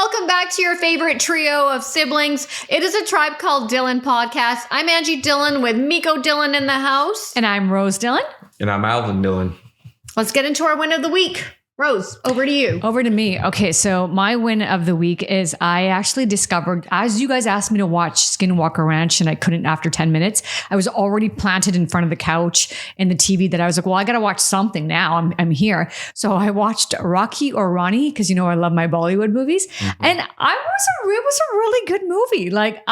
welcome back to your favorite trio of siblings. It is a Tribe Called Dhillon podcast. I'm Angie Dhillon with Miko Dhillon in the house. And I'm Rose Dhillon. And I'm Alvin Dhillon. Let's get into our win of the week. Rose, over to you. Over to me. Okay, so my win of the week is I actually discovered, as you guys asked me to watch Skinwalker Ranch and I couldn't after 10 minutes, I was already planted in front of the couch and the TV that I was like, well, I got to watch something now. I'm here. So I watched Rocky or Ronnie because, you know, I love my Bollywood movies. Mm-hmm. And it was a really good movie. Like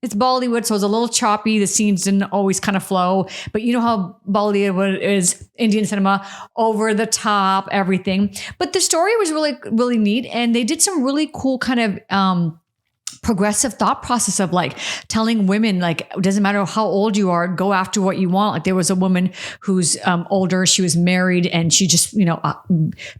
it's Bollywood, so it's a little choppy. The scenes didn't always kind of flow. But you know how Bollywood is, Indian cinema, over the top, everything. But the story was really, really neat. And they did some really cool kind of progressive thought process of like telling women, like, it doesn't matter how old you are, go after what you want. Like there was a woman who's older, she was married and she just, you know,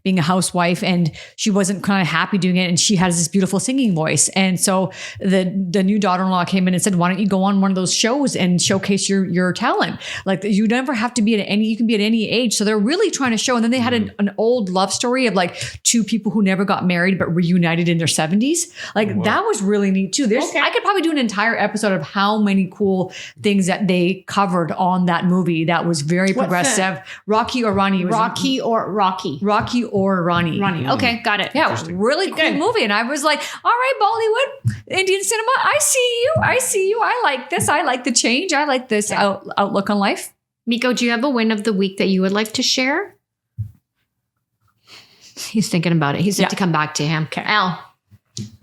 being a housewife and she wasn't kind of happy doing it. And she has this beautiful singing voice. And so the new daughter-in-law came in and said, why don't you go on one of those shows and showcase your talent? Like you never have to be you can be at any age. So they're really trying to show. And then they had an old love story of like two people who never got married, but reunited in their 70s. Like that was really neat too. I could probably do an entire episode of how many cool things that they covered on that movie that was very progressive. Rocky or Ronnie. Rocky or Ronnie. Ronnie. Okay, got it. Yeah, really cool movie. And I was like, all right, Bollywood, Indian cinema, I see you. I like this. I like the change. I like this outlook on life. Miko, do you have a win of the week that you would like to share? He's thinking about it. He said to come back to him. Okay. Al.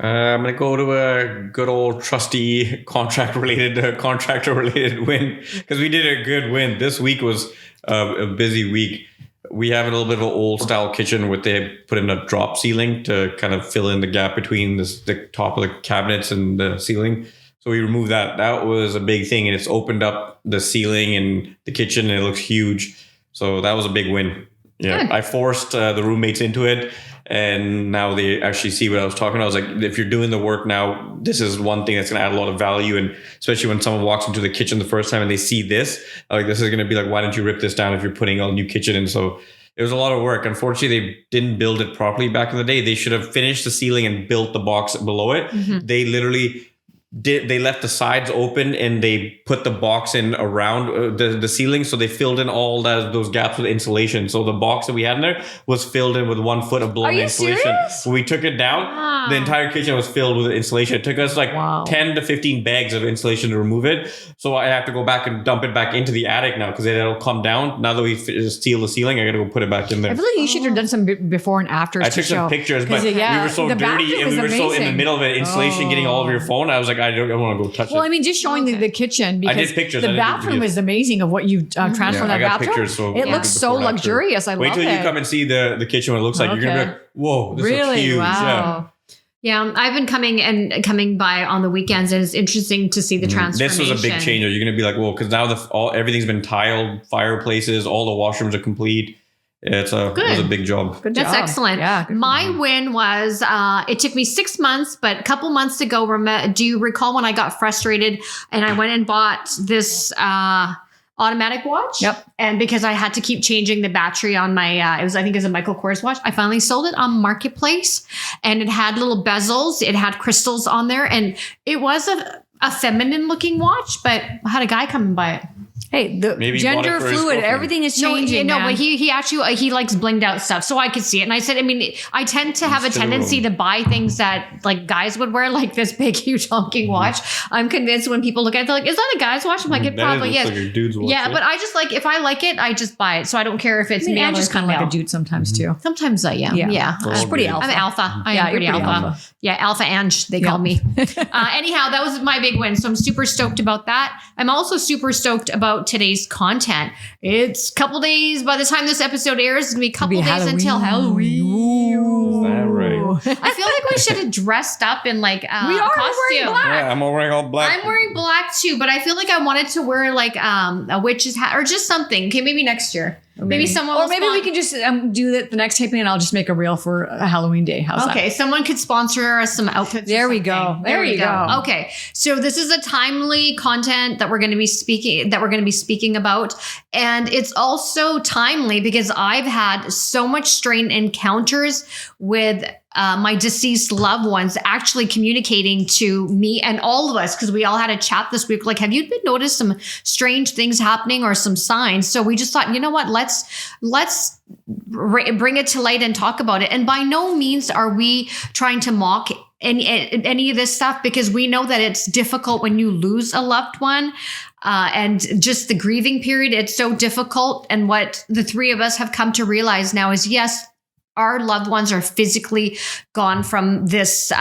I'm going to go to a good old trusty contractor-related win because we did a good win. This week was a busy week. We have a little bit of an old-style kitchen where they put in a drop ceiling to kind of fill in the gap between the top of the cabinets and the ceiling. So we removed that. That was a big thing, and it's opened up the ceiling and the kitchen, and it looks huge. So that was a big win. Yeah, good. I forced the roommates into it. And now they actually see what I was talking about. I was like, if you're doing the work now, this is one thing that's going to add a lot of value. And especially when someone walks into the kitchen the first time and they see this, like this is going to be like, why don't you rip this down if you're putting a new kitchen in? So it was a lot of work. Unfortunately, they didn't build it properly back in the day. They should have finished the ceiling and built the box below it. Mm-hmm. They literally they left the sides open and they put the box in around the ceiling. So they filled in all those gaps with insulation. So the box that we had in there was filled in with 1 foot of blown insulation. Serious? When we took it down, the entire kitchen was filled with insulation. It took us like 10 to 15 bags of insulation to remove it. So I have to go back and dump it back into the attic now because it'll come down. Now that we seal the ceiling, I got to go put it back in there. I feel like you should have done some before and afters. I took some pictures, but we were so dirty and we were so in the middle of it, insulation getting all over your phone. I was like, I don't want to go touch it. Well, I mean, just showing the kitchen because I did pictures. The bathroom is amazing of what you transformed that bathroom. Pictures, so it looks so luxurious. I love it. Wait till you come and see the kitchen. What it looks like. You're gonna be like, whoa, this looks huge. Wow. Yeah, I've been coming by on the weekends, and it's interesting to see the transformation. This was a big change. You're gonna be like, whoa, because now everything's been tiled, fireplaces, all the washrooms are complete. It was a big job. That's excellent. Yeah, my win was, it took me 6 months, but a couple months ago, do you recall when I got frustrated and I went and bought this automatic watch? Yep. And because I had to keep changing the battery on my, I think it was a Michael Kors watch. I finally sold it on Marketplace and it had little bezels. It had crystals on there and it was a feminine looking watch, but I had a guy come and buy it. Hey, the gender fluid, everything is changing. No, but he actually he likes blinged out stuff, so I could see it. And I said, I mean, I tend to have a tendency to buy things that like guys would wear, like this big, huge honking watch. I'm convinced when people look at it, they're like, "Is that a guy's watch?" I'm like, "It probably is." Like a dude's watch, yeah, but I just like if I like it, I just buy it. So I don't care if it's me. I'm just kind of like a dude sometimes too. Sometimes I am. Yeah. I'm pretty alpha. I'm alpha. I am pretty alpha. Yeah, Alpha Ange, they call me. Anyhow, that was my big win. So I'm super stoked about that. I'm also super stoked about today's content. It's a couple days, by the time this episode airs, it's going to be a couple days until Halloween. Is that right? I feel like we should have dressed up in like we are costume. Wearing black. Yeah, I'm wearing all black. I'm wearing black too, but I feel like I wanted to wear like a witch's hat or just something. Okay, maybe next year. Maybe someone or maybe we can just do the next taping and I'll just make a reel for a Halloween day. How's that? Okay, someone could sponsor us some outfits. There we go. There you go. Okay, so this is a timely content that we're going to be speaking about, and it's also timely because I've had so much strange encounters with my deceased loved ones actually communicating to me and all of us, because we all had a chat this week. Like, have you been noticed some strange things happening or some signs? So we just thought, you know what, let's bring it to light and talk about it. And by no means are we trying to mock any of this stuff, because we know that it's difficult when you lose a loved one. And just the grieving period, it's so difficult. And what the three of us have come to realize now is, yes, our loved ones are physically gone from this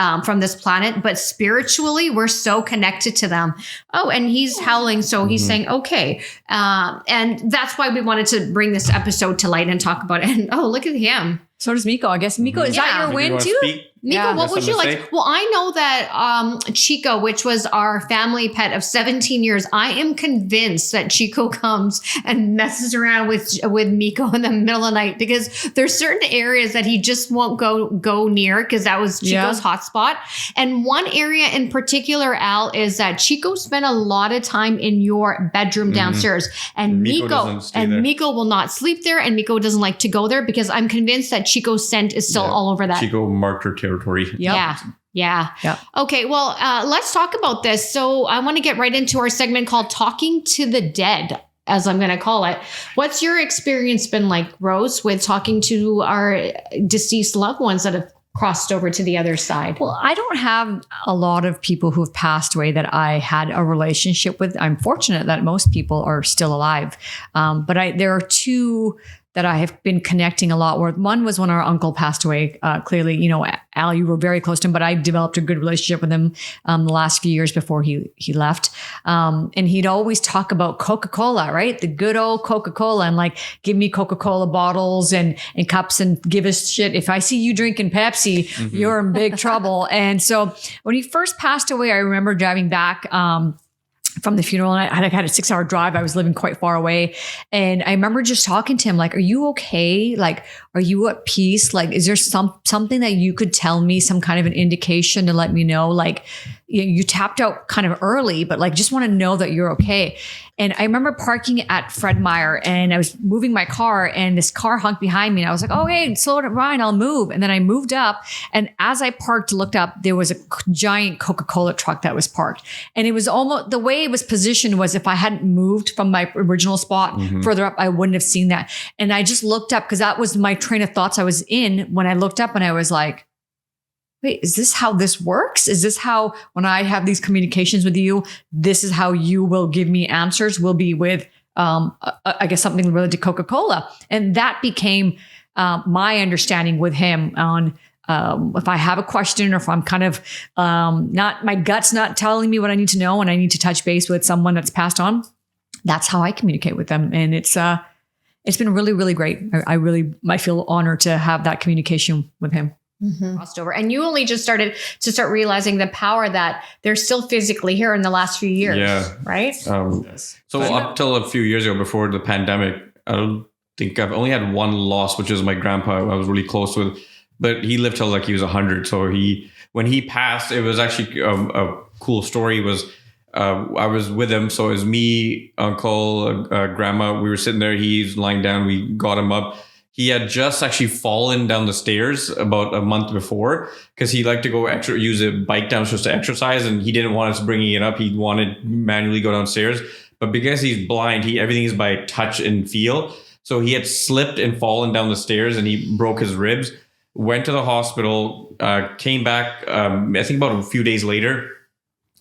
planet, but spiritually we're so connected to them. Oh, and he's howling, so he's saying okay, and that's why we wanted to bring this episode to light and talk about it. And oh, look at him. So does Miko. I guess Miko, is that your win too? Miko, what would you like? Well, I know that Chico, which was our family pet of 17 years, I am convinced that Chico comes and messes around with Miko in the middle of the night, because there's certain areas that he just won't go near, because that was Chico's hotspot. And one area in particular, Al, is that Chico spent a lot of time in your bedroom downstairs, and Miko will not sleep there, and Miko doesn't like to go there, because I'm convinced that Chico's scent is still all over that. Chico marked her territory. Yep. Yeah. Okay. Well, let's talk about this. So I want to get right into our segment called Talking to the Dead, as I'm going to call it. What's your experience been like, Rose, with talking to our deceased loved ones that have crossed over to the other side? Well, I don't have a lot of people who have passed away that I had a relationship with. I'm fortunate that most people are still alive. But there are two that I have been connecting a lot with. One was when our uncle passed away. Clearly, you know, Al, you were very close to him, but I developed a good relationship with him the last few years before he left. And he'd always talk about Coca-Cola, right? The good old Coca-Cola, and like, give me Coca-Cola bottles and cups and give us shit. If I see you drinking Pepsi, you're in big trouble. And so when he first passed away, I remember driving back from the funeral, and I had a 6-hour drive. I was living quite far away. And I remember just talking to him, like, are you okay? Like, are you at peace? Like, is there something that you could tell me, some kind of an indication to let me know? Like, you tapped out kind of early, but like, just want to know that you're okay. And I remember parking at Fred Meyer, and I was moving my car, and this car honked behind me. And I was like, oh, hey, slow it down, I'll move. And then I moved up. And as I parked, looked up, there was a giant Coca-Cola truck that was parked. And it was almost, the way it was positioned was, if I hadn't moved from my original spot further up, I wouldn't have seen that. And I just looked up, because that was my train of thoughts I was in when I looked up, and I was like, wait, is this how this works? Is this how, when I have these communications with you, this is how you will give me answers, will be with, I guess, something related to Coca-Cola. And that became my understanding with him on if I have a question, or if I'm kind of my gut's not telling me what I need to know, and I need to touch base with someone that's passed on, that's how I communicate with them. And it's been really, really great. I feel honored to have that communication with him. Crossed over. And you only just started to realizing the power that they're still physically here in the last few years, right? So up till a few years ago, before the pandemic, I don't think I've only had one loss, which is my grandpa. I was really close with, but he lived till like he was 100. So when he passed, it was actually a cool story. I was with him. So it was me, uncle, grandma. We were sitting there. He's lying down. We got him up. He had just actually fallen down the stairs about a month before, because he liked to go use a bike downstairs to exercise, and he didn't want us bringing it up. He wanted to manually go downstairs. But because he's blind, everything is by touch and feel. So he had slipped and fallen down the stairs, and he broke his ribs. Went to the hospital, came back, I think about a few days later.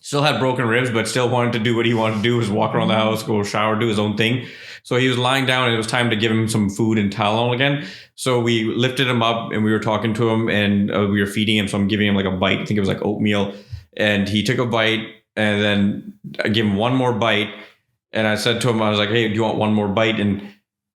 Still had broken ribs, but still wanted to do what he wanted to do, was walk around the house, go shower, do his own thing. So he was lying down, and it was time to give him some food and Tylenol again. So we lifted him up, and we were talking to him, and we were feeding him. So I'm giving him like a bite. I think it was like oatmeal. And he took a bite, and then I gave him one more bite. And I said to him, I was like, hey, do you want one more bite? And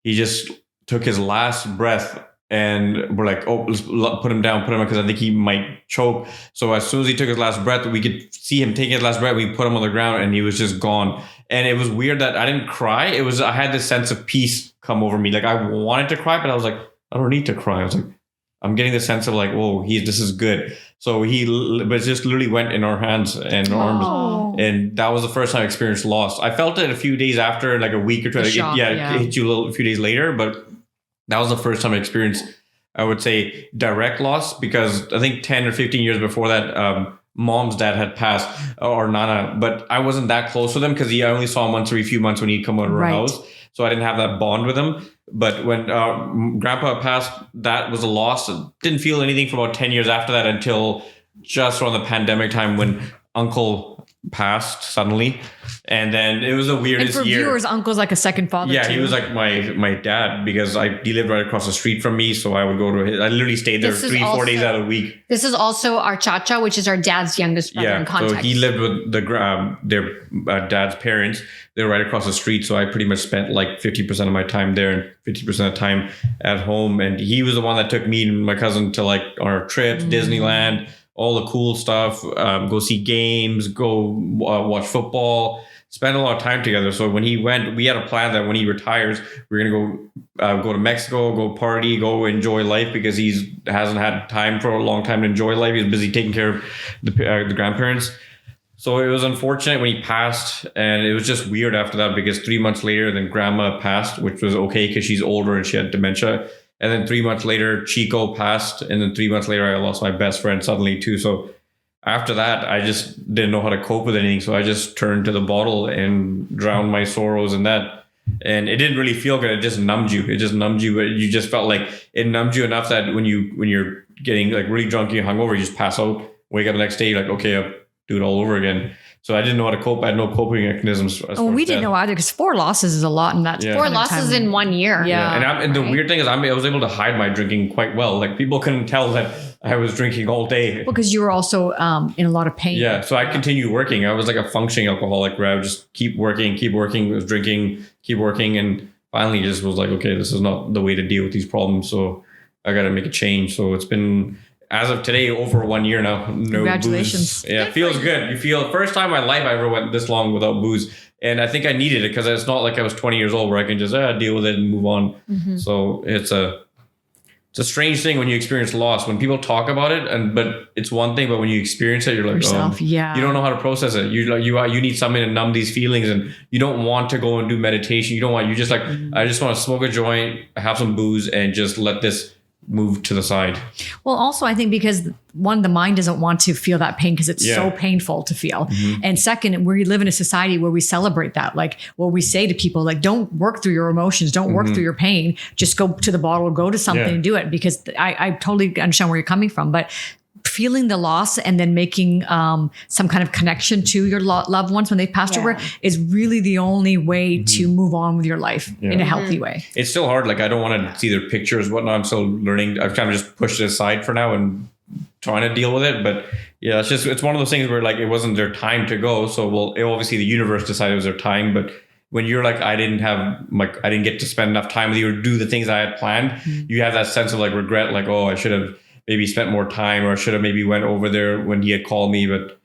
he just took his last breath. And we're like, oh, let's put him down, because I think he might choke. So as soon as he took his last breath, we could see him taking his last breath. We put him on the ground, and he was just gone. And it was weird that I didn't cry. I had this sense of peace come over me. Like I wanted to cry, but I was like, I don't need to cry. I was like, I'm getting the sense of like, whoa, this is good. So but it just literally went in our hands and arms. And that was the first time I experienced loss. I felt it a few days after, like a week or two. It hit you a few days later, but that was the first time I experienced, I would say, direct loss, because I think 10 or 15 years before that, mom's dad had passed, or Nana, but I wasn't that close with him because I only saw him once every few months when he'd come out of our house. So I didn't have that bond with him. But when grandpa passed, that was a loss. I didn't feel anything for about 10 years after that, until just around the pandemic time when uncle passed suddenly. And then it was the weirdest and for year. Viewers, uncle's like a second father. Yeah, too. he was like my dad, because he lived right across the street from me. So I would go to I literally stayed there 3-4 days out of the week. This is also our Chacha, which is our dad's youngest brother in context. So he lived with their dad's parents. They were right across the street. So I pretty much spent like 50% of my time there and 50% of the time at home. And he was the one that took me and my cousin to like our trips, Disneyland, all the cool stuff, go see games, go watch football, spend a lot of time together. So when he went, we had a plan that when he retires, we're going to go to Mexico, go party, go enjoy life, because he hasn't had time for a long time to enjoy life. He's busy taking care of the grandparents. So it was unfortunate when he passed, and it was just weird after that, because 3 months later, then grandma passed, which was okay because she's older and she had dementia. And then 3 months later, Chico passed. And then 3 months later, I lost my best friend suddenly too. So after that, I just didn't know how to cope with anything. So I just turned to the bottle and drowned my sorrows in that. And it didn't really feel good. It just numbed you. But you just felt like it numbed you enough that when you're getting like really drunk and you're hungover, you just pass out, wake up the next day, you're like, okay, I'll do it all over again. So I didn't know how to cope. I had no coping mechanisms. We didn't know either, because 4 losses is a lot in that. 4 losses in 1 year. Yeah. And the weird thing is I was able to hide my drinking quite well. Like people couldn't tell that I was drinking all day. Because you were also in a lot of pain. Yeah. So I continued working. I was like a functioning alcoholic where I would just keep working, was drinking, keep working. And finally just was like, okay, this is not the way to deal with these problems. So I got to make a change. So it's been, as of today, over 1 year now. No Congratulations. Booze. Yeah, it feels good. You feel first time in my life I ever went this long without booze. And I think I needed it, because it's not like I was 20 years old where I can just deal with it and move on. Mm-hmm. So it's a strange thing when you experience loss. When people talk about it, but it's one thing, but when you experience it, you're like, you don't know how to process it. You need something to numb these feelings, and you don't want to go and do meditation. You just like, I just want to smoke a joint, have some booze, and just let this move to the side. Well, also I think because one, the mind doesn't want to feel that pain because it's so painful to feel. Mm-hmm. And second, we live in a society where we celebrate that. Like what we say to people, like, don't work through your emotions, don't work through your pain, just go to the bottle or go to something and do it. Because I totally understand where you're coming from, but feeling the loss and then making some kind of connection to your loved ones when they've passed over is really the only way to move on with your life in a healthy way. It's still hard. Like I don't want to see their pictures, whatnot. I'm still learning. I've kind of just pushed it aside for now and trying to deal with it. But yeah, it's one of those things where like it wasn't their time to go. So obviously the universe decided it was their time, but when you're like, I didn't get to spend enough time with you or do the things I had planned, you have that sense of like regret, like, oh, I should have maybe spent more time, or I should have maybe went over there when he had called me. But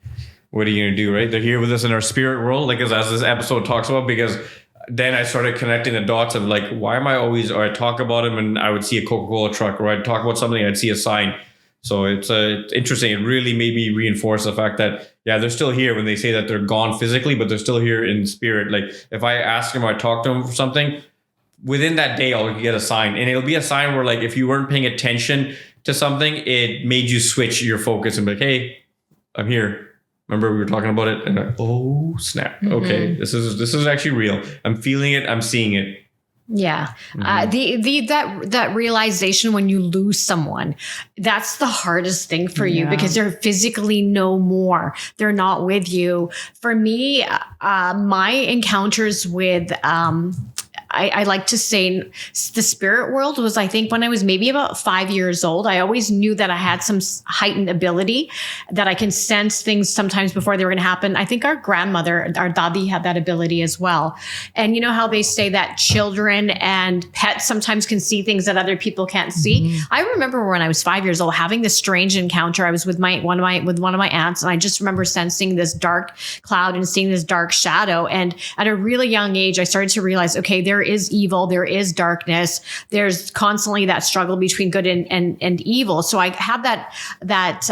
what are you going to do, right? They're here with us in our spirit world, like as this episode talks about, because then I started connecting the dots of like, why am I always, or I talk about him and I would see a Coca-Cola truck, or I'd talk about something, I'd see a sign. So it's interesting. It really made me reinforce the fact that, they're still here when they say that they're gone physically, but they're still here in spirit. Like if I ask them or I talk to them for something, within that day, I'll get a sign. And it'll be a sign where like, if you weren't paying attention to something, it made you switch your focus and be like, hey, I'm here. Remember we were talking about it? And like, oh snap. Okay. This is actually real. I'm feeling it. I'm seeing it. Yeah. That realization when you lose someone, that's the hardest thing for you, because they're physically no more. They're not with you. For me, my encounters with, I like to say the spirit world was, I think when I was maybe about 5 years old, I always knew that I had some heightened ability that I can sense things sometimes before they were going to happen. I think our grandmother, our dadi, had that ability as well. And you know how they say that children and pets sometimes can see things that other people can't see. I remember when I was 5 years old having this strange encounter. I was with one of my aunts, and I just remember sensing this dark cloud and seeing this dark shadow. And at a really young age, I started to realize, okay, there is evil, there is darkness, there's constantly that struggle between good and evil. So I had that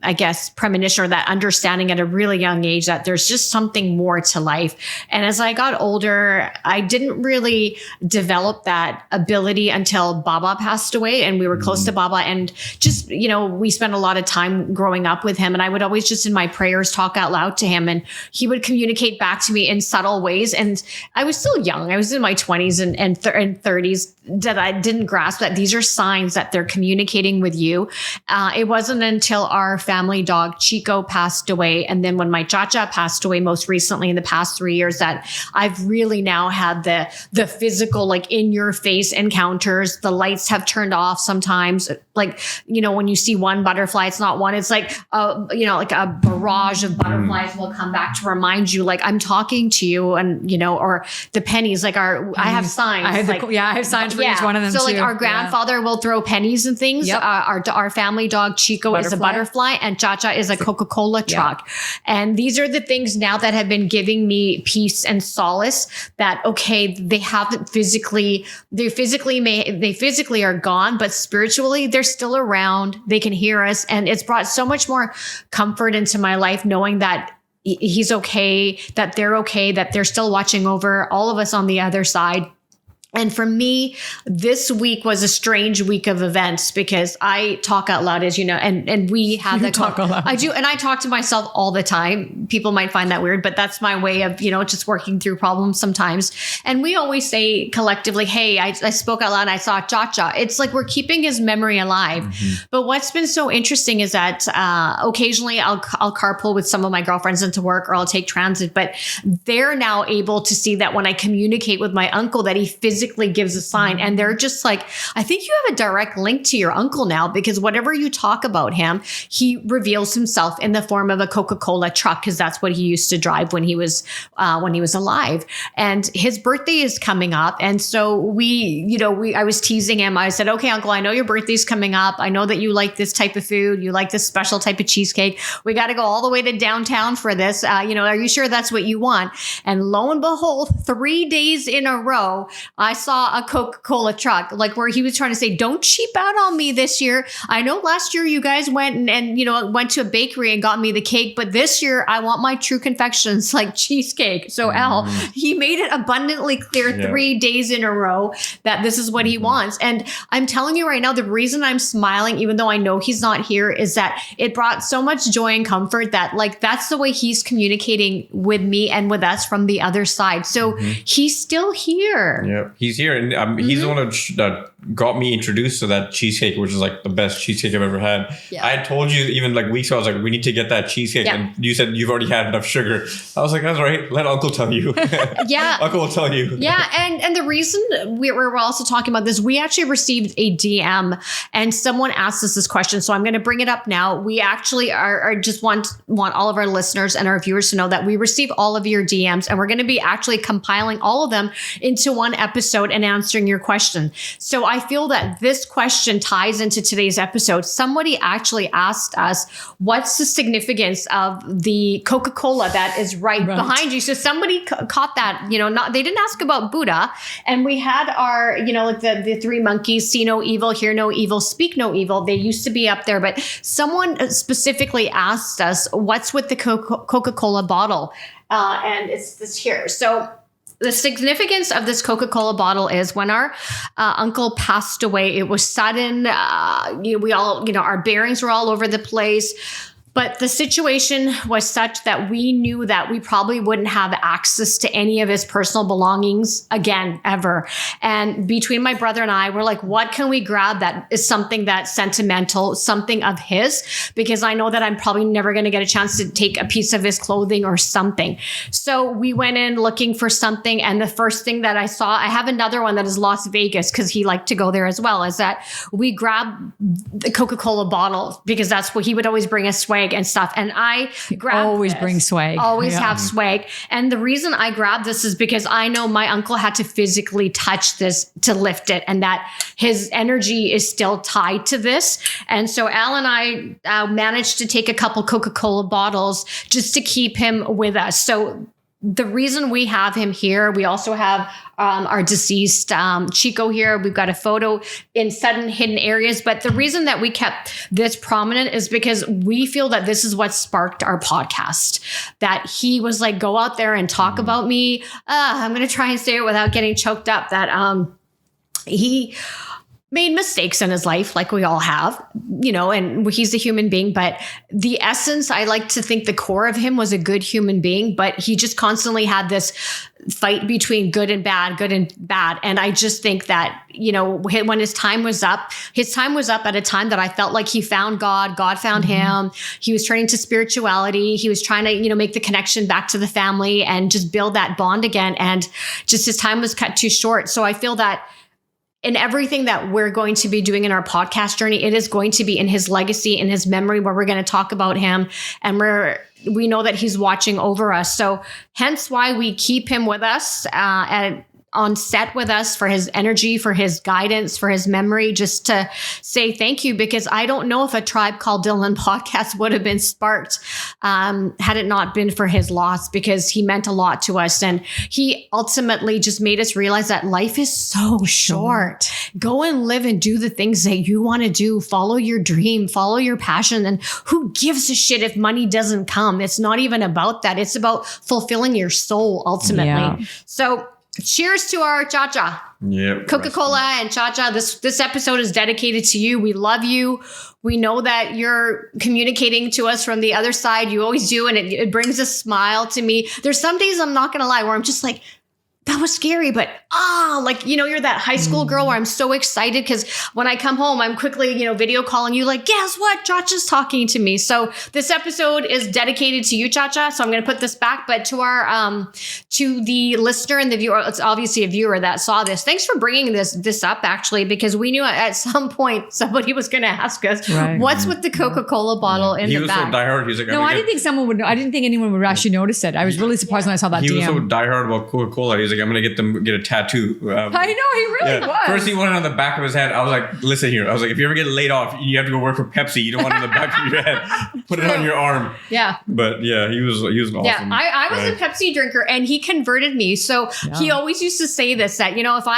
I guess premonition or that understanding at a really young age that there's just something more to life. And as I got older, I didn't really develop that ability until Baba passed away, and we were close to Baba, and just, you know, we spent a lot of time growing up with him, and I would always just in my prayers talk out loud to him, and he would communicate back to me in subtle ways. And I was still young. I was in my 20s and 30s that I didn't grasp that these are signs that they're communicating with you. It wasn't until our family dog Chico passed away, and then when my Chacha passed away most recently in the past 3 years, that I've really now had the physical, like in your face encounters. The lights have turned off sometimes. Like, you know, when you see one butterfly, it's not one, it's like, like a barrage of butterflies will come back to remind you, like, I'm talking to you. And, you know, or the pennies, like I have signs. I have signs for each one of them. So too. Like our grandfather will throw pennies and things. Yep. Our family dog Chico is a butterfly, and Chacha is a Coca-Cola truck. And these are the things now that have been giving me peace and solace, that, okay, they haven't physically are gone, but spiritually they're still around. They can hear us. And it's brought so much more comfort into my life, knowing that he's okay, that they're still watching over all of us on the other side. And for me, this week was a strange week of events, because I talk out loud, as you know, and we have that talk out loud. I do. And I talk to myself all the time. People might find that weird, but that's my way of, you know, just working through problems sometimes. And we always say collectively, hey, I spoke out loud and I saw Chacha. It's like we're keeping his memory alive. But what's been so interesting is that occasionally I'll carpool with some of my girlfriends into work, or I'll take transit, but they're now able to see that when I communicate with my uncle, that he physically gives a sign, and they're just like, I think you have a direct link to your uncle now, because whatever you talk about him, he reveals himself in the form of a Coca-Cola truck, because that's what he used to drive when he was alive. And his birthday is coming up, and so I was teasing him. I said, okay, uncle, I know your birthday's coming up. I know that you like this type of food. You like this special type of cheesecake. We got to go all the way to downtown for this. Are you sure that's what you want? And lo and behold, 3 days in a row, I saw a Coca-Cola truck, like where he was trying to say, don't cheap out on me this year. I know last year you guys went and went to a bakery and got me the cake, but this year I want my true confections, like cheesecake. So Al, he made it abundantly clear 3 days in a row that this is what he wants. And I'm telling you right now, the reason I'm smiling, even though I know he's not here, is that it brought so much joy and comfort that, like, that's the way he's communicating with me and with us from the other side. So he's still here. Yeah, he's here, and he's the one that got me introduced to that cheesecake, which is like the best cheesecake I've ever had. Yeah. I had told you even like weeks ago, I was like, we need to get that cheesecake, and you said you've already had enough sugar. I was like, that's all right. Let Uncle tell you. Yeah, Uncle will tell you. Yeah, and the reason we're also talking about this, we actually received a DM, and someone asked us this question, so I'm going to bring it up now. We actually are just want all of our listeners and our viewers to know that we receive all of your DMs, and we're going to be actually compiling all of them into one episode and answering your question. So I feel that this question ties into today's episode. Somebody actually asked us, what's the significance of the Coca-Cola that is right behind you? So somebody caught that, they didn't ask about Buddha. And we had our, like the three monkeys, see no evil, hear no evil, speak no evil. They used to be up there, but someone specifically asked us, what's with the Coca-Cola bottle? And it's this here. So the significance of this Coca-Cola bottle is when our uncle passed away, it was sudden. We all, our bearings were all over the place. But the situation was such that we knew that we probably wouldn't have access to any of his personal belongings again, ever. And between my brother and I, we're like, what can we grab that is something that's sentimental, something of his? Because I know that I'm probably never going to get a chance to take a piece of his clothing or something. So we went in looking for something. And the first thing that I saw, I have another one that is Las Vegas because he liked to go there as well, is that we grabbed the Coca-Cola bottle because that's what he would always bring us swag and stuff. And I grabbed always bring swag. Always have swag. And the reason I grabbed this is because I know my uncle had to physically touch this to lift it, and that his energy is still tied to this. And so Al and I managed to take a couple Coca-Cola bottles just to keep him with us. So the reason we have him here, we also have our deceased Chico here. We've got a photo in sudden hidden areas. But the reason that we kept this prominent is because we feel that this is what sparked our podcast. That he was like, go out there and talk about me. I'm going to try and say it without getting choked up. That he made mistakes in his life, like we all have, and he's a human being. But the essence, I like to think the core of him was a good human being, but he just constantly had this fight between good and bad. And I just think that, when his time was up at a time that I felt like he found God, God found him. He was turning to spirituality. He was trying to, make the connection back to the family and just build that bond again. And just his time was cut too short. So I feel that in everything that we're going to be doing in our podcast journey, it is going to be in his legacy, in his memory, where we're going to talk about him. And we know that he's watching over us. So hence why we keep him with us on set with us, for his energy, for his guidance, for his memory, just to say thank you, because I don't know if a Tribe Called Dhillon podcast would have been sparked had it not been for his loss, because he meant a lot to us. And he ultimately just made us realize that life is so short. Go and live and do the things that you want to do. Follow your dream, follow your passion. And who gives a shit if money doesn't come? It's not even about that. It's about fulfilling your soul ultimately. Yeah. So cheers to our Cha-Cha. Yep. Coca-Cola and Cha-Cha. This episode is dedicated to you. We love you. We know that you're communicating to us from the other side. You always do. And it brings a smile to me. There's some days, I'm not going to lie, where I'm just like, that was scary, but you're that high school girl where I'm so excited because when I come home, I'm quickly, video calling you like, guess what? Cha-Cha's talking to me. So this episode is dedicated to you, Cha-Cha. So I'm going to put this back, but to our, to the listener and the viewer, it's obviously a viewer that saw this. Thanks for bringing this up actually, because we knew at some point somebody was going to ask us, what's with the Coca-Cola bottle in the back? He was so diehard. He was like, no, I didn't think anyone would actually notice it. I was really surprised when I saw that DM. He was so diehard about Coca-Cola. He was like, I'm going to get a tattoo. I know, he really was. First he wanted it on the back of his head. I was like, listen here. I was like, if you ever get laid off, you have to go work for Pepsi. You don't want it on the back of your head. Put it on your arm. Yeah. But yeah, he was awesome. Yeah, I was a Pepsi drinker and he converted me. So he always used to say this, that, if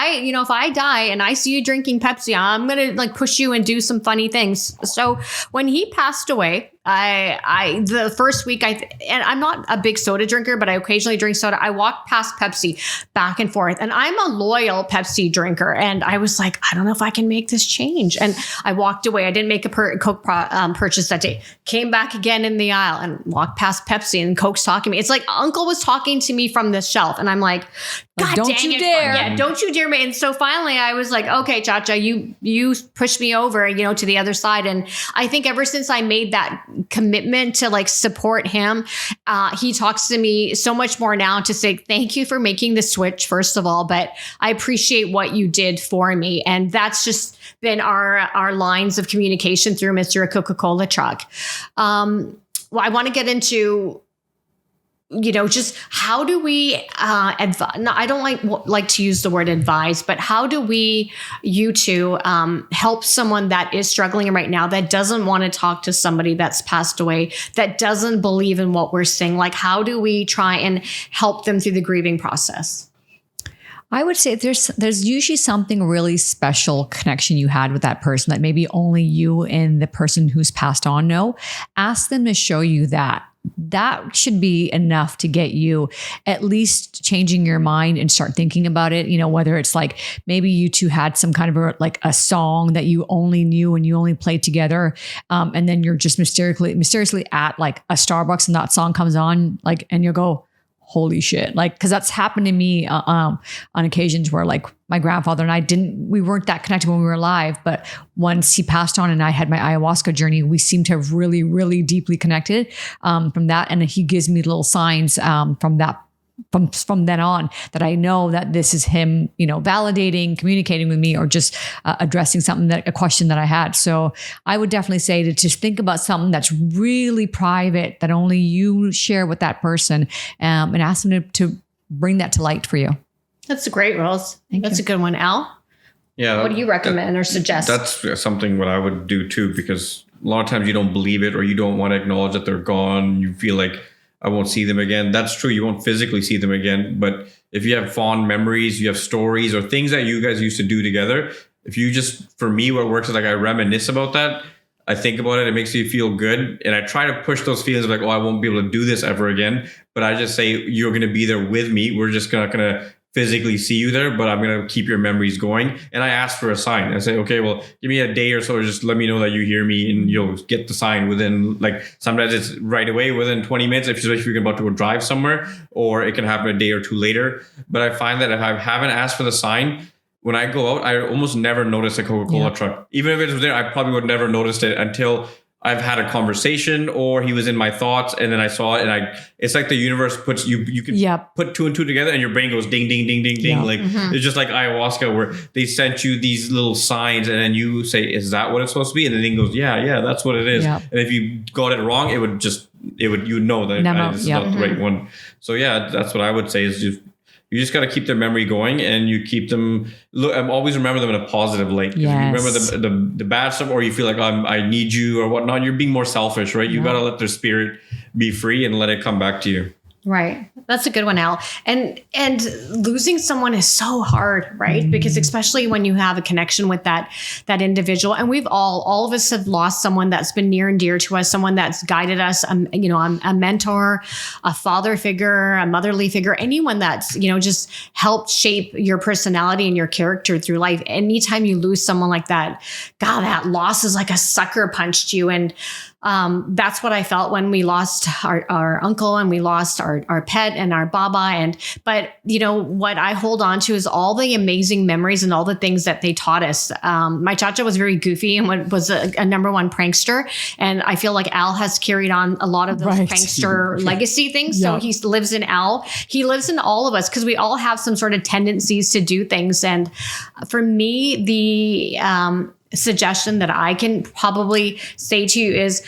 I die and I see you drinking Pepsi, I'm going to push you and do some funny things. So when he passed away, the first week, and I'm not a big soda drinker, but I occasionally drink soda. I walked past Pepsi back and forth, and I'm a loyal Pepsi drinker. And I was like, I don't know if I can make this change. And I walked away. I didn't make a Coke purchase that day. Came back again in the aisle and walked past Pepsi, and Coke's talking to me. It's like Uncle was talking to me from the shelf, and I'm like, God, don't you dare. Yeah, don't you dare me. And so finally I was like, okay, Cha-Cha, you pushed me over, to the other side. And I think ever since I made that commitment to support him, he talks to me so much more now to say, thank you for making the switch, first of all, but I appreciate what you did for me. And that's just been our lines of communication through Mr. Coca-Cola truck. Well, I want to get into just how do we advise? No, I don't like to use the word advise, but how do we, you two, help someone that is struggling right now, that doesn't want to talk to somebody that's passed away, that doesn't believe in what we're saying? How do we try and help them through the grieving process? I would say there's usually something really special connection you had with that person that maybe only you and the person who's passed on know. Ask them to show you that that should be enough to get you at least changing your mind and start thinking about it. You know, whether it's like maybe you two had some kind of a song that you only knew and you only played together. And then you're just mysteriously at like a Starbucks and that song comes on, like, and you'll go, holy shit. Like, cause that's happened to me on occasions where like my grandfather and I we weren't that connected when we were alive, but once he passed on and I had my ayahuasca journey, we seemed to have really, really deeply connected from that. And he gives me little signs from then on that I know that this is him, you know, validating, communicating with me, or just addressing a question that I had. So I would definitely say to just think about something that's really private that only you share with that person, and ask them to bring that to light for you. That's a great, Rose. That's a good one. Al? Yeah. What do you recommend or suggest? That's something what I would do too, because a lot of times you don't believe it or you don't want to acknowledge that they're gone. You feel like, I won't see them again. That's true. You won't physically see them again. But if you have fond memories, you have stories or things that you guys used to do together, if you just, for me, what works is like I reminisce about that. I think about it. It makes me feel good. And I try to push those feelings of like, oh, I won't be able to do this ever again. But I just say, you're going to be there with me. We're just not going to physically see you there, but I'm going to keep your memories going. And I ask for a sign. I say, okay, well, give me a day or so, or just let me know that you hear me, and you'll get the sign within, like, sometimes it's right away within 20 minutes, especially if you're about to go drive somewhere, or it can happen a day or two later. But I find that if I haven't asked for the sign, when I go out, I almost never notice a Coca-Cola truck. Even if it was there, I probably would never noticed it until I've had a conversation or he was in my thoughts and then I saw it, and it's like the universe puts you can put two and two together and your brain goes ding, ding, ding, ding, ding. Like it's just like ayahuasca where they sent you these little signs and then you say, is that what it's supposed to be? And the thing goes, yeah, that's what it is. And if you got it wrong, you know that this is not the right one. So yeah, that's what I would say is you just got to keep their memory going, and you keep them. Look, always remember them in a positive light. If you remember the bad stuff, or you feel like I need you or whatnot, you're being more selfish, right? You got to let their spirit be free and let it come back to you. Right. That's a good one, Al. And losing someone is so hard, right? Because especially when you have a connection with that individual, and we've all of us have lost someone that's been near and dear to us, someone that's guided us, a mentor, a father figure, a motherly figure, anyone that's, just helped shape your personality and your character through life. Anytime you lose someone like that, God, that loss is like a sucker punched you. And that's what I felt when we lost our uncle and we lost our pet and our baba. But what I hold on to is all the amazing memories and all the things that they taught us. My chacha was very goofy and was a number one prankster. And I feel like Al has carried on a lot of those prankster legacy things. So he lives in Al. He lives in all of us because we all have some sort of tendencies to do things. And for me, the suggestion that I can probably say to you is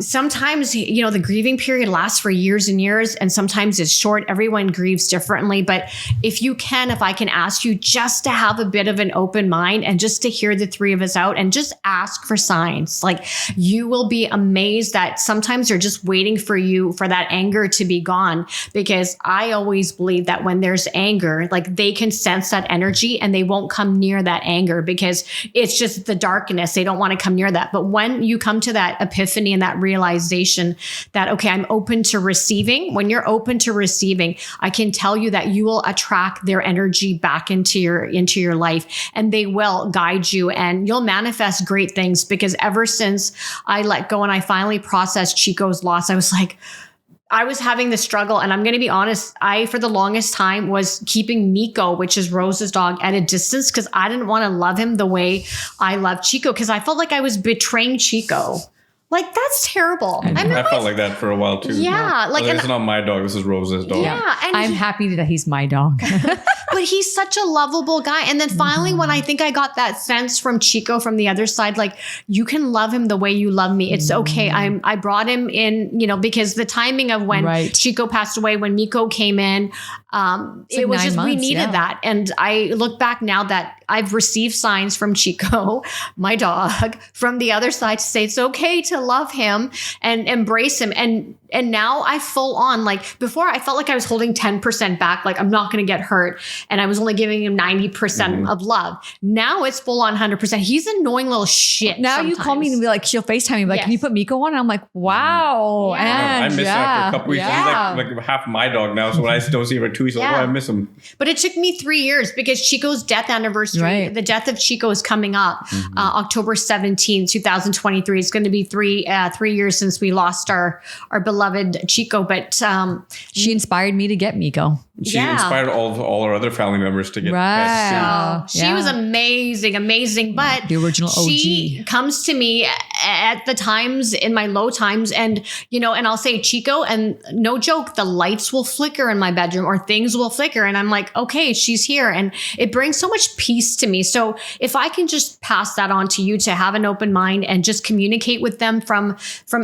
sometimes, the grieving period lasts for years and years, and sometimes it's short. Everyone grieves differently. But if I can ask you just to have a bit of an open mind and just to hear the three of us out and just ask for signs, like you will be amazed that sometimes they're just waiting for you, for that anger to be gone. Because I always believe that when there's anger, like they can sense that energy and they won't come near that anger because it's just the darkness. They don't want to come near that. But when you come to that epiphany and that realization that, okay, I'm open to receiving. When you're open to receiving, I can tell you that you will attract their energy back into your life, and they will guide you, and you'll manifest great things. Because ever since I let go and I finally processed Chico's loss, I was having the struggle, and I'm going to be honest, I, for the longest time, was keeping Nico, which is Rose's dog, at a distance because I didn't want to love him the way I love Chico, because I felt like I was betraying Chico. Like, that's terrible. I felt like that for a while too. Yeah. Like, it's not my dog. This is Rose's dog. Yeah. And I'm happy that he's my dog. But he's such a lovable guy. And then finally, when I think I got that sense from Chico from the other side, like, you can love him the way you love me. It's okay. I brought him in, because the timing of when Chico passed away, when Nico came in, it was 9 just, we months, needed yeah. that. And I look back now that I've received signs from Chico, my dog, from the other side to say it's okay to love him and embrace him. And now I full on, like before I felt like I was holding 10% back, like I'm not going to get hurt. And I was only giving him 90% of love. Now it's full on 100%. He's an annoying little shit. Now sometimes. you call me and be like, she'll FaceTime me, like, Yes. can you put Miko on? And I'm like, wow. Yeah. I miss him after a couple weeks. Yeah. He's like half my dog now. So when I don't see him for 2 weeks, I'm like, Yeah. oh, I miss him. But it took me 3 years because Chico's death anniversary, Right. the death of Chico is coming up October 17, 2023. It's going to be three years since we lost our beloved Chico. But She inspired me to get Miko. She Yeah. inspired all our other family members to get pets too. Right. she was amazing. But The original she OG. comes to me at the times in my low times, and and I'll say Chico, and no joke, the lights will flicker in my bedroom or things will flicker, and I'm like, okay, she's here, and it brings so much peace to me. So if I can just pass that on to you, to have an open mind and just communicate with them from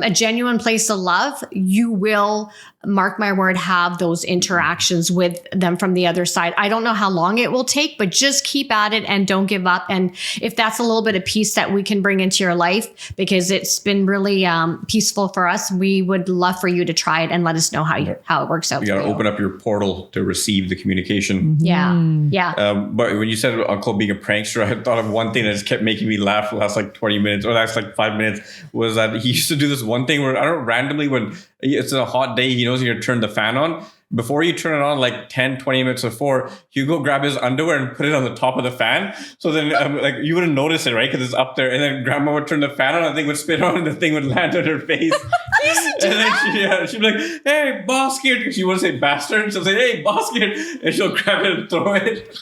a genuine place of love, you will, mark my word, have those interactions with them from the other side. I don't know how long it will take, but just keep at it and don't give up. And if that's a little bit of peace that we can bring into your life, because it's been really peaceful for us, we would love for you to try it and let us know how it works out. You got to for you. open up your portal to receive the communication. Yeah. But when you said Uncle being a prankster, I thought of one thing that just kept making me laugh for the last like 20 minutes or last like 5 minutes, was that he used to do this one thing where, I don't know, randomly when it's a hot day, he knows you're going to turn the fan on. Before you turn it on, like 10, 20 minutes before, you go grab his underwear and put it on the top of the fan. So then like you wouldn't notice it, right? Because it's up there. And then grandma would turn the fan on and the thing would spin on and the thing would land on her face. And then she'd be like, hey, basket. She wouldn't say bastard. She'll say, hey, basket. And she'll grab it and throw it.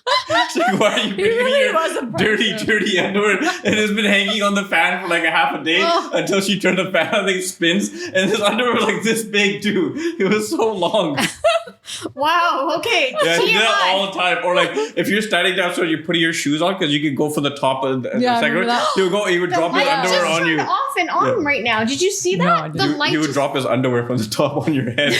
She's like, why are you bringing me your dirty underwear? And it's been hanging on the fan for like a half a day until she turned the fan on, the thing spins. And his underwear was like this big too. It was so long. Wow. Okay. Yeah, he did TMI. that all the time. Or like if you're standing down, so you're putting your shoes on because you can go for the top of the second. He would drop his light underwear just on you. turned off and on right now. Did you see that? No, I the didn't. light He would just, drop his underwear from the top on your head.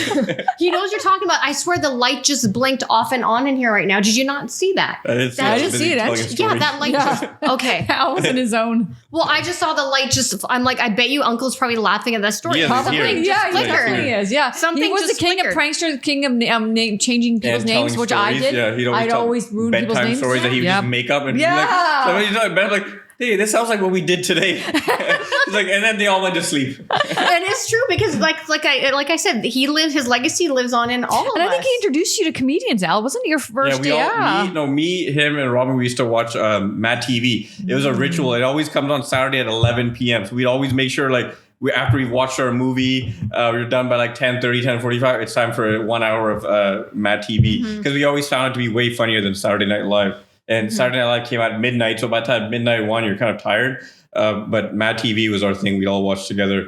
he knows you're talking about. I swear the light just blinked off and on in here right now. Did you not see that? I didn't see it. I was didn't busy see it, telling a actually. Yeah, story. that light just okay. Al was in his own. Well, I just saw the light just. I'm like, I bet you Uncle's probably laughing at that story. He is, he's here. Something Yeah, just he flickered. definitely is. Yeah, Something he was just the king flickered. of pranksters, the king of name changing people's And names, telling which I stories. did. Yeah, he'd always I'd tell always ruin people's bedtime names. stories that he would Yep. just make up and Yeah. be like, somebody's not in bed, like, hey, this sounds like what we did today. He's like, and then they all went to sleep. And it's true because, like I said, his legacy lives on in all of And I us. think he introduced you to comedians, Al. Wasn't it your first? Me, him, and Robin, we used to watch Mad TV. It was a ritual. It always comes on Saturday at 11 p.m. So we'd always make sure, like, after we've watched our movie, we're done by like 10:30, 10:45. It's time for 1 hour of Mad TV. Because we always found it to be way funnier than Saturday Night Live. And Saturday Night Live came out at midnight. So by the time midnight one, you're kind of tired. But Mad TV was our thing. We'd all watch together.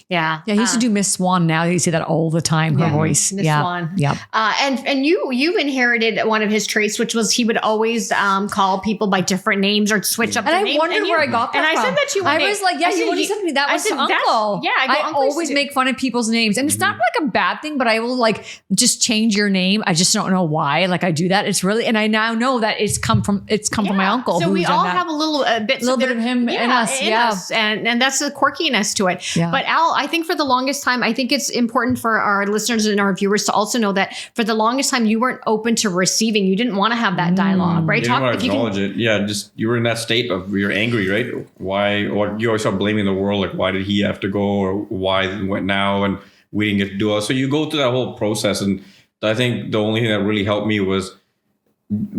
Yeah. Yeah, he used to do Miss Swan. Now you see that all the time. Her voice. Miss Yeah. Swan. Yeah. And you've inherited one of his traits, which was he would always call people by different names or switch up And their I names. wondered And where I got that and from. I said that to you one I day. was like, yeah, I said, when you said to me, that I was said, Uncle. that's- yeah, I go, I Uncle used always to- make fun of people's names. And it's not like a bad thing, but I will like just change your name. I just don't know why. Like I do that. It's really, and I now know that it's come from my uncle. So we who's done all that. have a little bit of him in us. Yeah. And that's the quirkiness to it. Yeah. But Al, I think for the longest time, I think it's important for our listeners and our viewers to also know that for the longest time, you weren't open to receiving. You didn't want to have that dialogue, right? You didn't want to acknowledge it. Yeah, just you were in that state of you're angry, right? Why? Or you always start blaming the world, like why did he have to go, or why it went now, and we didn't get to do it. So you go through that whole process, and I think the only thing that really helped me was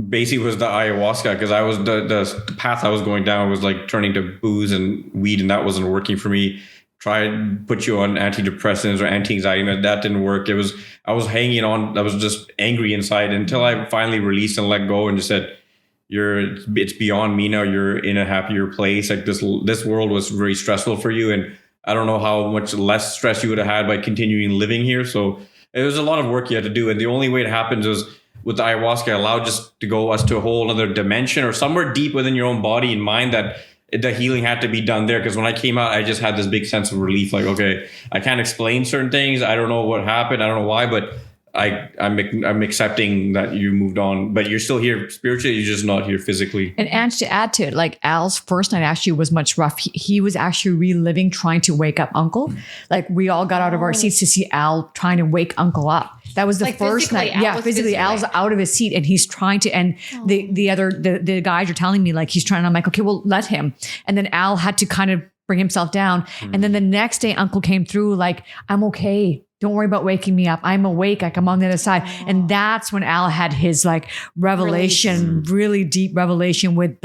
basically the ayahuasca, because I was the path I was going down was like turning to booze and weed, and that wasn't working for me. Tried to put you on antidepressants or anti-anxiety, that didn't work. I was hanging on. I was just angry inside until I finally released and let go and just said, it's beyond me now. You're in a happier place. Like this world was very stressful for you, and I don't know how much less stress you would have had by continuing living here. So it was a lot of work you had to do, and the only way it happens is with the ayahuasca, allowed just to go us to a whole other dimension or somewhere deep within your own body and mind that the healing had to be done there. Because when I came out, I just had this big sense of relief. Like, okay, I can't explain certain things. I don't know what happened. I don't know why, but I'm accepting that you moved on, but you're still here spiritually. You're just not here physically. And to add to it, like Al's first night actually was much rough. He was actually reliving trying to wake up Uncle. Like we all got out of our seats to see Al trying to wake Uncle up. That was the first night. Physically, Al's out of his seat and he's trying to. And the guys are telling me like he's trying. I'm like, okay, well, let him. And then Al had to kind of bring himself down. And then the next day, Uncle came through like, I'm okay. Don't worry about waking me up. I'm awake. Like I'm on the other side. And that's when Al had his like revelation, really deep revelation with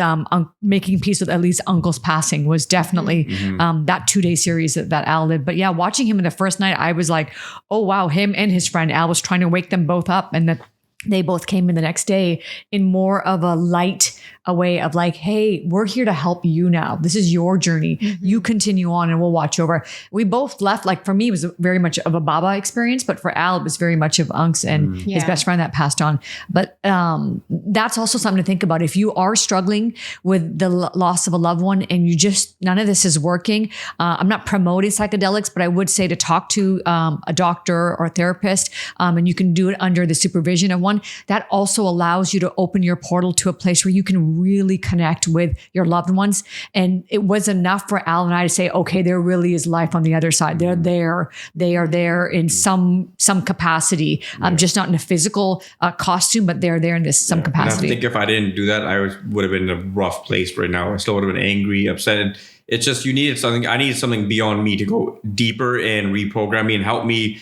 making peace with at least Uncle's passing was definitely that 2-day series that Al did. But yeah, watching him in the first night, I was like, oh wow, him and his friend Al was trying to wake them both up. And that they both came in the next day in more of a light a way of like, hey, we're here to help you now. This is your journey. You continue on and we'll watch over. We both left, like for me, it was very much of a Baba experience, but for Al, it was very much of Unks and his best friend that passed on. But that's also something to think about. If you are struggling with the loss of a loved one and you just, none of this is working, I'm not promoting psychedelics, but I would say to talk to a doctor or a therapist, and you can do it under the supervision of one. That also allows you to open your portal to a place where you can really connect with your loved ones. And it was enough for Al and I to say, okay, there really is life on the other side. They're there. They are there in some capacity, just not in a physical costume, but they're there in this some capacity. And I think if I didn't do that, I would have been in a rough place right now. I still would have been angry, upset. And it's just, you needed something. I needed something beyond me to go deeper and reprogram me and help me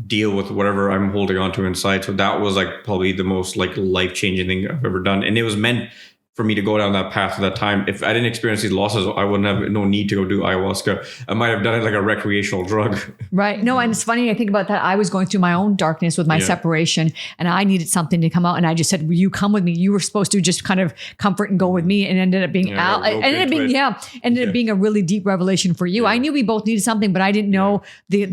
deal with whatever I'm holding on to inside. So that was like probably the most like life-changing thing I've ever done. And it was meant for me to go down that path at that time. If I didn't experience these losses, I wouldn't have no need to go do ayahuasca. I might have done it like a recreational drug. Right. No, and it's funny. I think about that. I was going through my own darkness with my separation and I needed something to come out. And I just said, will you come with me? You were supposed to just kind of comfort and go with me, and ended up being ended up being a really deep revelation for you. I knew we both needed something, but I didn't know the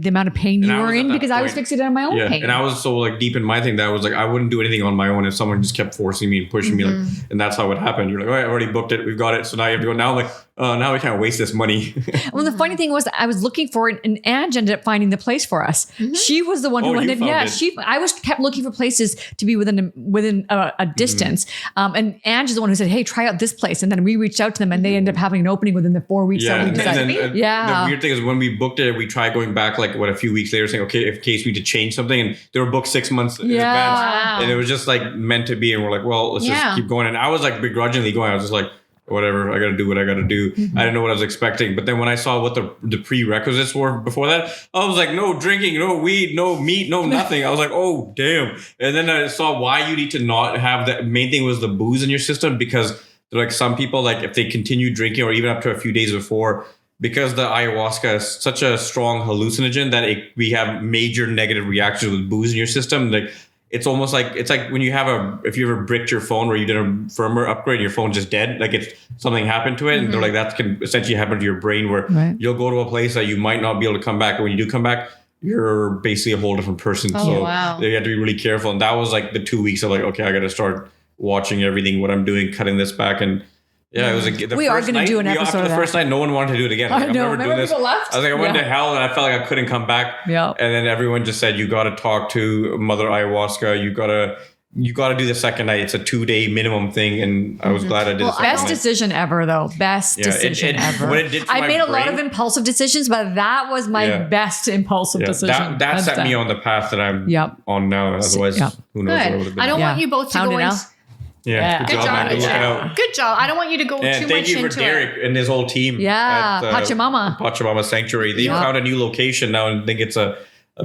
amount of pain you were in because I was fixated on my own pain. And I was so like deep in my thing that I was like, I wouldn't do anything on my own if someone just kept forcing me and pushing me like. And that's how it happened. You're like, oh, I already booked it. We've got it. So now you have to go. Now I'm like, oh, now we can't waste this money. Well, the funny thing was that I was looking for it and Ange ended up finding the place for us. She was the one who went in. Yeah, I kept looking for places to be within a distance. And Ange is the one who said, hey, try out this place. And then we reached out to them and they ended up having an opening within the 4 weeks. The weird thing is when we booked it, we tried going back like a few weeks later saying, okay, in case we need to change something. And they were booked 6 months in advance. And it was just like meant to be. And we're like, well, let's just keep going. And I was like begrudgingly going. I was just like, whatever, I got to do what I got to do. I didn't know what I was expecting. But then when I saw what the prerequisites were before that, I was like, no drinking, no weed, no meat, no nothing. I was like, oh, damn. And then I saw why you need to not have that. Main thing was the booze in your system, because like some people, like if they continue drinking or even up to a few days before, because the ayahuasca is such a strong hallucinogen that we have major negative reactions with booze in your system. Like, it's almost like, it's like when you have if you ever bricked your phone where you did a firmware upgrade, your phone's just dead. Like it's something happened to it. And they're like, that can essentially happen to your brain where you'll go to a place that you might not be able to come back. And when you do come back, you're basically a whole different person. You have to be really careful. And that was like the 2 weeks of like, okay, I got to start watching everything, what I'm doing, cutting this back. And it was we are going to do an episode after the first night. No one wanted to do it again. Like, I'm never doing this. Left? I was like, I went to hell and I felt like I couldn't come back. Yeah. And then everyone just said, you got to talk to Mother Ayahuasca. You got to do the second night. It's a 2-day minimum thing. And I was glad I did it. Best decision ever, though. Best decision ever. What it did I made a lot of impulsive decisions, but that was my best impulsive decision. That set me on the path that I'm on now. Otherwise, who knows what I would have been. I don't want you both to go in. Yeah. Good job. Good job. I don't want you to go too much into it. Thank you for Derek and his whole team. Yeah. At Pachamama Sanctuary. They found a new location now and think it's a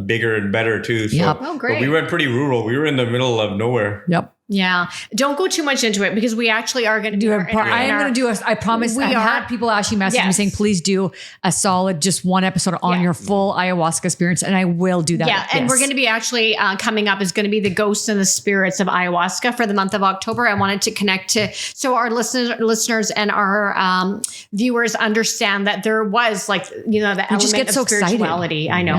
bigger and better too. So, oh, great. But we went pretty rural. We were in the middle of nowhere. Yep. Yeah. Don't go too much into it because we actually are going to do I promise. I've had people actually message me saying, please do a solid, just one episode on your full ayahuasca experience. And I will do that. Yeah. And we're going to be actually coming up is going to be the ghosts and the spirits of ayahuasca for the month of October. I wanted to connect so our listeners and our viewers understand that there was like, the element of spirituality. Excited. I know.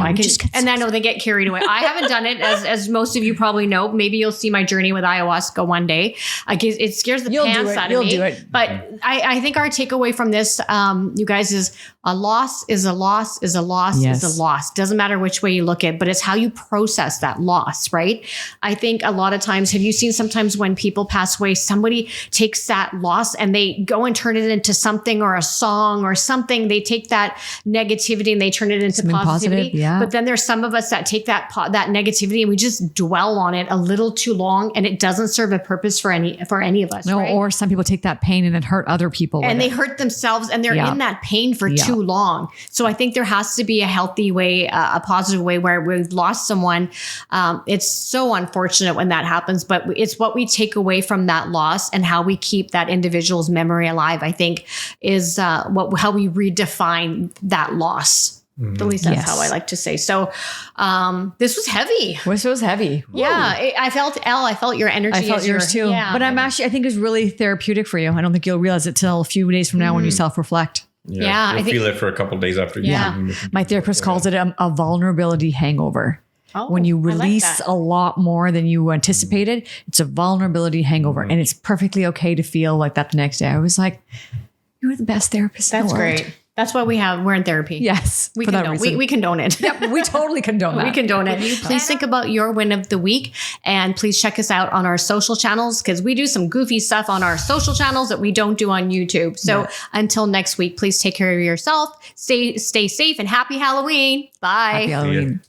I know they get carried away. I haven't done it as most of you probably know. Maybe you'll see my journey with ayahuasca us go one day. It scares the pants out of me. You'll do it. But I think our takeaway from this, you guys, is a loss is a loss is a loss is a loss. Doesn't matter which way you look at it, but it's how you process that loss, right? I think a lot of times, have you seen sometimes when people pass away, somebody takes that loss and they go and turn it into something or a song or something. They take that negativity and they turn it into Something positivity. positive, yeah. But then there's some of us that take that negativity and we just dwell on it a little too long, and it doesn't serve a purpose for any of us. No, right? or some people take that pain and then hurt other people. And with they hurt themselves, and they're in that pain for too long. So I think there has to be a healthy way, a positive way where we've lost someone. It's so unfortunate when that happens, but it's what we take away from that loss and how we keep that individual's memory alive, I think, is how we redefine that loss. At least that's how I like to say. So this was heavy. This was heavy. Yeah. I felt your energy. I felt yours too. Yeah. But I think it's really therapeutic for you. I don't think you'll realize it till a few days from now when you self-reflect. Yeah, I feel it for a couple of days after. My therapist calls it a vulnerability hangover. When you release a lot more than you anticipated, it's a vulnerability hangover. And it's perfectly okay to feel like that the next day. I was like, you're the best therapist in the world. That's great. That's why we're in therapy. Yes. We condone it. Yep, we totally condone that. We condone it. Please think about your win of the week, and please check us out on our social channels, because we do some goofy stuff on our social channels that we don't do on YouTube. So until next week, please take care of yourself. Stay safe, and happy Halloween. Bye. Happy Halloween.